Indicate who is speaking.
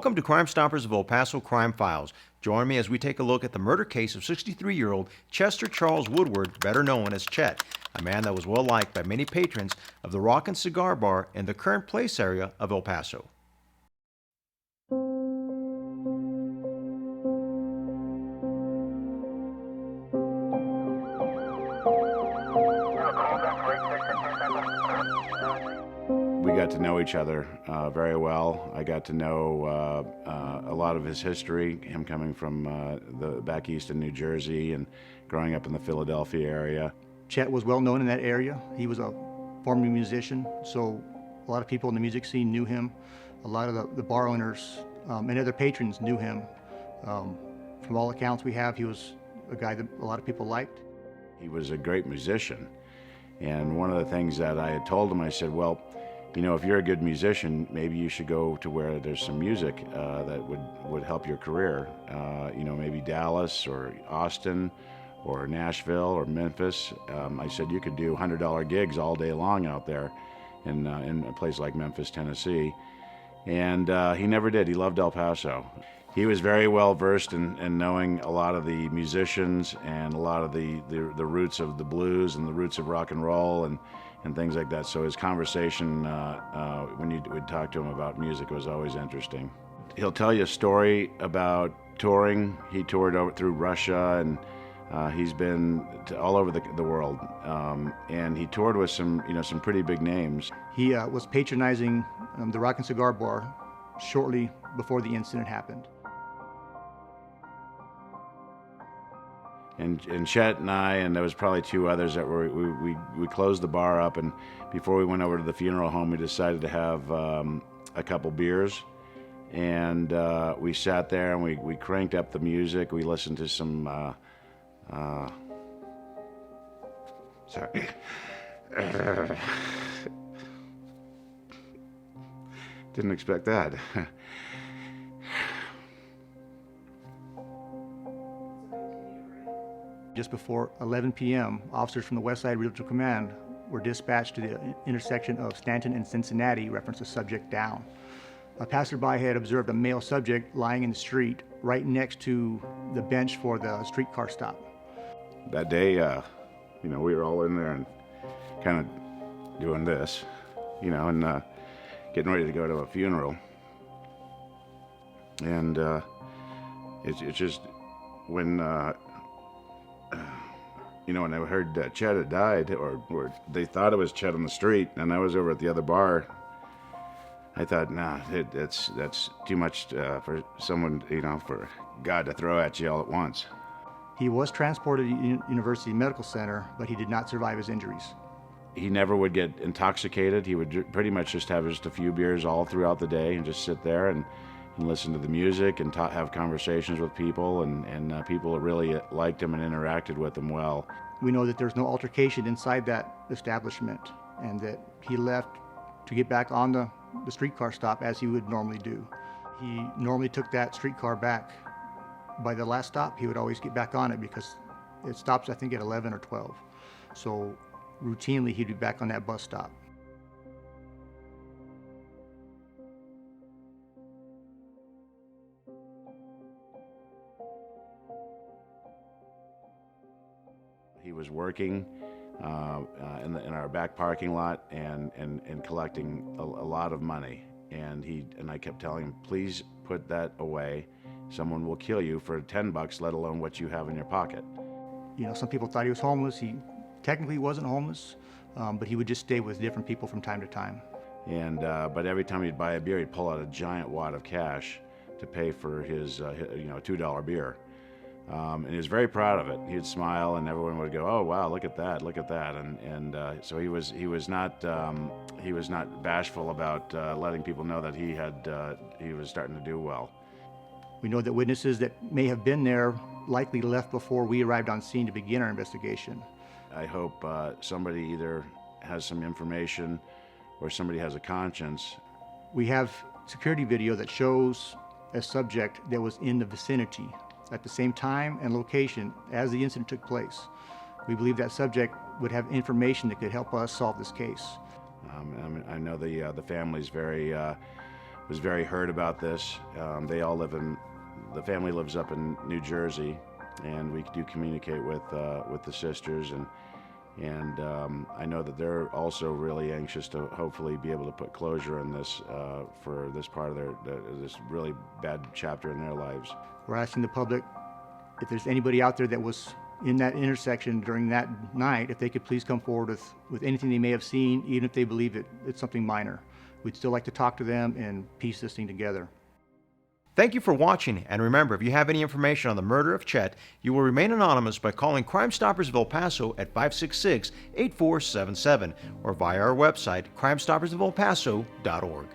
Speaker 1: Welcome to Crime Stoppers of El Paso Crime Files. Join me as we take a look at the murder case of 63-year-old Chester Charles Woodward, better known as Chet, a man that was well liked by many patrons of the Rockin Cigar Bar in the Current Place area of El Paso.
Speaker 2: We got to know each other very well. I got to know a lot of his history, him coming from the back east in New Jersey and growing up in the Philadelphia area.
Speaker 3: Chet was well known in that area. He was a former musician, so a lot of people in the music scene knew him. A lot of the bar owners and other patrons knew him. From all accounts we have, he was a guy that a lot of people liked.
Speaker 2: He was a great musician, and one of the things that I had told him, I said, well, you know, if you're a good musician, maybe you should go to where there's some music that would help your career. You know, maybe Dallas or Austin or Nashville or Memphis. I said you could do $100 gigs all day long out there in a place like Memphis, Tennessee. And he never did. He loved El Paso. He was very well versed in knowing a lot of the musicians and a lot of the roots of the blues and the roots of rock and roll and things like that. So his conversation, when you would talk to him about music, was always interesting. He'll tell you a story about touring. He toured over through Russia, and he's been all over the world. And he toured with some pretty big names.
Speaker 3: He was patronizing the Rockin Cigar Bar shortly before the incident happened.
Speaker 2: And Chet and I, and there was probably two others that we closed the bar up, and before we went over to the funeral home, we decided to have a couple beers, and we sat there and we cranked up the music. We listened to some sorry. Didn't expect that.
Speaker 3: Just before 11 p.m., officers from the West Side Regional Command were dispatched to the intersection of Stanton and Cincinnati, reference the subject down. A passerby had observed a male subject lying in the street right next to the bench for the streetcar stop.
Speaker 2: That day, we were all in there and kind of doing this, and getting ready to go to a funeral. And it's just when when I heard that Chet had died, or they thought it was Chet on the street, and I was over at the other bar, I thought, nah, that's too much for someone, for God to throw at you all at once.
Speaker 3: He was transported to University Medical Center, but he did not survive his injuries.
Speaker 2: He never would get intoxicated. He would pretty much just have just a few beers all throughout the day and just sit there and listen to the music and have conversations with people, and people really liked him and interacted with him well.
Speaker 3: We know that there's no altercation inside that establishment, and that he left to get back on the streetcar stop as he would normally do. He normally took that streetcar back. By the last stop, he would always get back on it because it stops, I think, at 11 or 12. So routinely, he'd be back on that bus stop.
Speaker 2: He was working in our back parking lot and collecting a lot of money. And I kept telling him, please put that away. Someone will kill you for $10, let alone what you have in your pocket.
Speaker 3: Some people thought he was homeless. He technically wasn't homeless, but he would just stay with different people from time to time.
Speaker 2: But every time he'd buy a beer, he'd pull out a giant wad of cash to pay for his $2 beer. And he was very proud of it. He'd smile, and everyone would go, "Oh wow, look at that! Look at that!" And so he was not bashful about letting people know that he was starting to do well.
Speaker 3: We know that witnesses that may have been there likely left before we arrived on scene to begin our investigation.
Speaker 2: I hope somebody either has some information or somebody has a conscience.
Speaker 3: We have security video that shows a subject that was in the vicinity at the same time and location as the incident took place. We believe that subject would have information that could help us solve this case.
Speaker 2: I know the family's very was very hurt about this. They all the family lives up in New Jersey, and we do communicate with the sisters, and I know that they're also really anxious to hopefully be able to put closure in this for this part of this really bad chapter in their lives.
Speaker 3: We're asking the public, if there's anybody out there that was in that intersection during that night, if they could please come forward with anything they may have seen, even if they believe it's something minor. We'd still like to talk to them and piece this thing together.
Speaker 1: Thank you for watching, and remember, if you have any information on the murder of Chet, you will remain anonymous by calling Crime Stoppers of El Paso at 566-8477 or via our website, crimestoppersofElPaso.org.